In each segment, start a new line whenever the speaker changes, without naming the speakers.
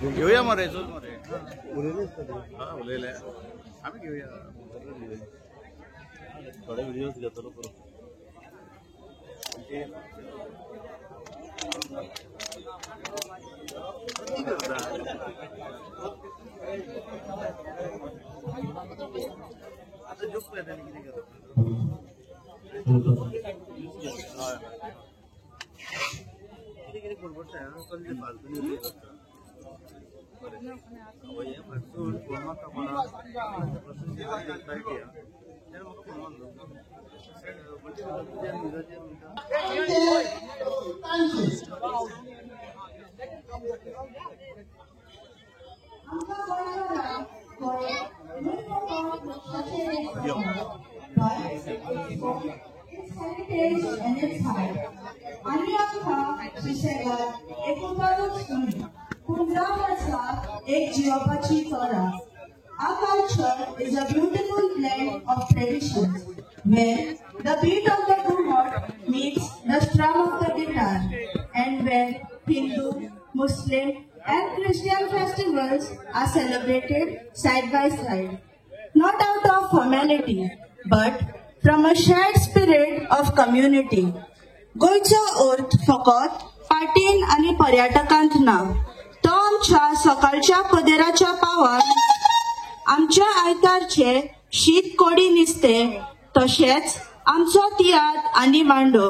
घेऊया मरे चल मरे हा उलयले आम्ही घेऊया थोडे व्हिडिओज घेतलो परत आता जोक किती कोणकोणत्या पण जे फालतू न्यूज ये मागसून फोन म्हाका कोणा प्रसंगी काय किया तेणे म्हाका फोन मारलो
and its height. आणि आमचा सुशेगाद एकुणबावीस पुंजरावाचा एक जीवापाची तोरा. Our culture is a beautiful blend of traditions, where the beat of the ghumar meets the strum of the guitar, and when Hindu, Muslim, and Christian festivals are celebrated side by side, not out of formality, but from a shared spirit of community. गोयचा अर्थ फकत पार्टीन आणि पर्यटकांत ना, तो आमच्या सकाळच्या पदेराच्या पावार आमच्या आयतारचे शीत कोडी निसते, तशेंच आमचो तियात्र आणि मांडो.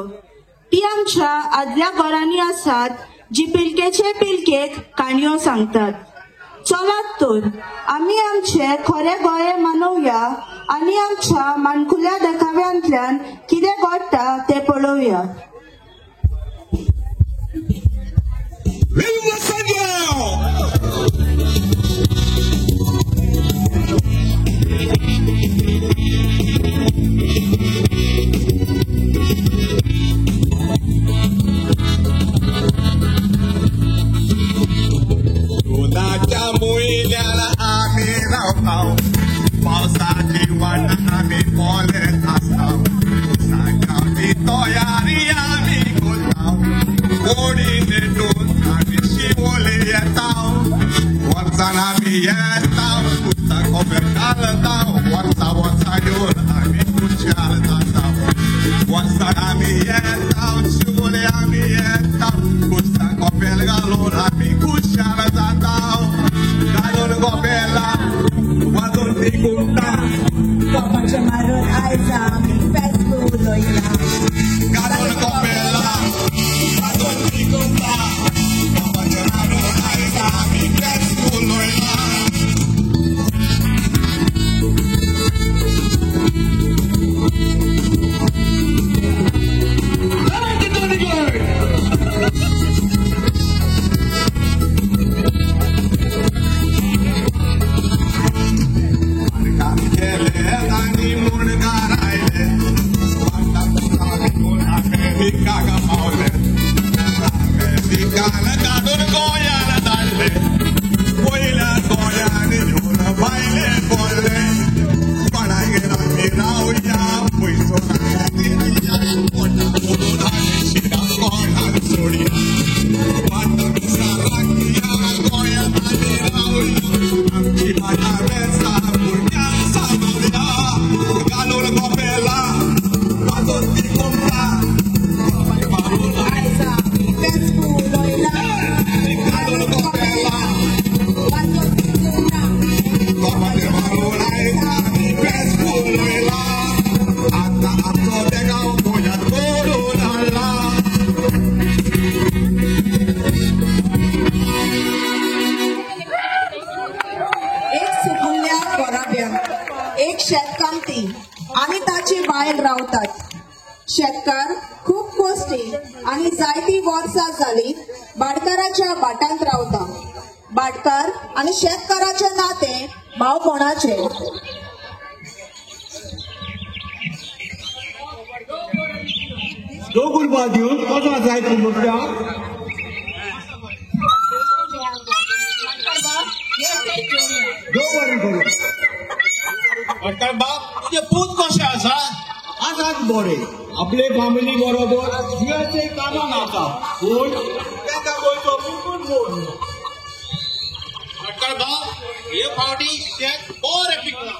ती आमच्या आदल्या घरांनी आसात जी पिलकेचे पिलकेक काणयो सांगतात. चलात तर आमी आमचे खरे गोंय मानवया आणि आमच्या माणकुल्या देखाव्यांतल्यान कितें घडटा ते पळोवया.
दुधाच्या मुयल्याला आम्ही रावताव, पावसाची वाट आम्ही पळत आसताव, सागावची तयारी आम्ही करताव, कोडी नेटून आम्ही शिवोले येताव, वर्सान आम्ही येताव, पुस्तक खोबेर घालताव, वर्सा वर्सा घेऊन आम्ही खुशाल जाताव, वर्सान आम्ही येताव, शिवोले आम्ही येताव, पुस्तक खोबेर घालून आम्ही खुशाल जाताव, घालून गोबेला वाजून ती घुमता,
कपाचे मारून आयज आमी फेस्त उलोयला.
घालून गोबेला वाजून ती घुमता, कपाचे मारून आयज आमी फेस्त उलोयला.
एक शेतकामती आणि ताची बायल रावतात. शेतकार खूप कोस्टी आणि जायती वर्सां जाली भाटकाराच्या भाटांत रावता. भाटकार आणि शेतकाराचे नाते भावपणाचे.
दो गुरबा दिवन कसो जाय तुमच्या
बाप तुझे पूत कशे आसा?
आसात बरे. आपले फॅमिली बरोबर दिवसचे कामां नाका, पूण ताका गोंयचो मुकूट मोड.
भाव ये फावटी शेत बरे पिकला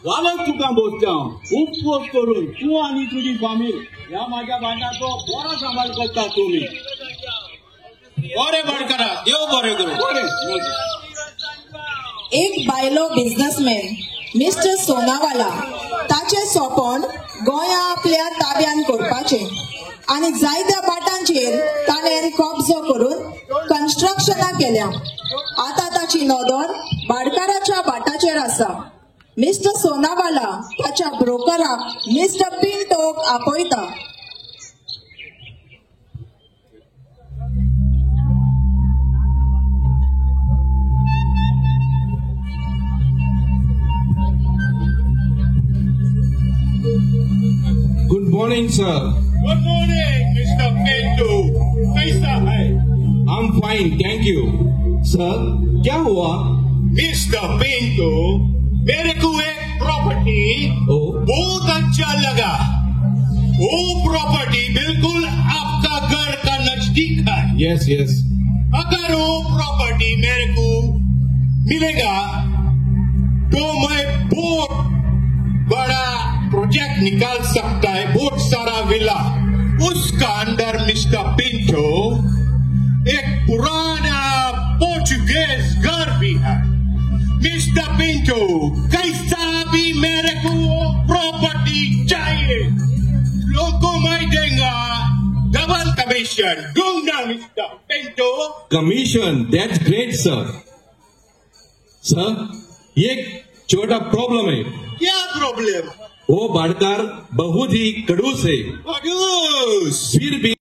वालच तुका बोलता उपवास करून तू आणि तुझी फामील या माझ्या भांडाचो बरा सांभाळ करता तुम्ही
बरे बडकरा देव बरे करू
एक बायलो बिझनेसमॅन मिस्टर सोनावाला ताचे सोपण गोंया आपल्या ताब्यान करपाचे आणि जायत्या बाटांचेर ताणें कब्जो करून कन्स्ट्रक्शनां केल्या. आता ताची नदर भाडकाराच्या बाटाचेर आसा. मिस्टर सोनावाला ताच्या ब्रोकराक मिस्टर पिंटोक आपयता.
Good morning, sir.
Good morning mister Pintu कैसा है
I'm fine, thank you. Sir, क्या हुआ?
मिस्टर पिंटू मेरे को एक प्रॉपर्टी बहुत अच्छा लगा. वो प्रॉपर्टी बिल्कुल आपका घर का नजदीक है.
Yes, yes.
अगर वो प्रॉपर्टी मेरे को मिलेगा तो मैं बहुत बड़ा प्रोजेक्ट निकाल सकता है. बहुत सारा विला उसका अंदर मिस्टर पिंटो एक पुराना पोर्चुगीज घर भी है. मिस्टर पिंटो कैसा भी मेरे को प्रॉपर्टी चाहिए लोगों को मैं देगा डबल कमीशन दूंगा. Mister Pinto
Commission, that's great, sir. Sir, ये छोटा प्रॉब्लम है.
क्या प्रॉब्लम
वो भाड़कार बहुत ही खड़ूस है.
अडूस
फिर भी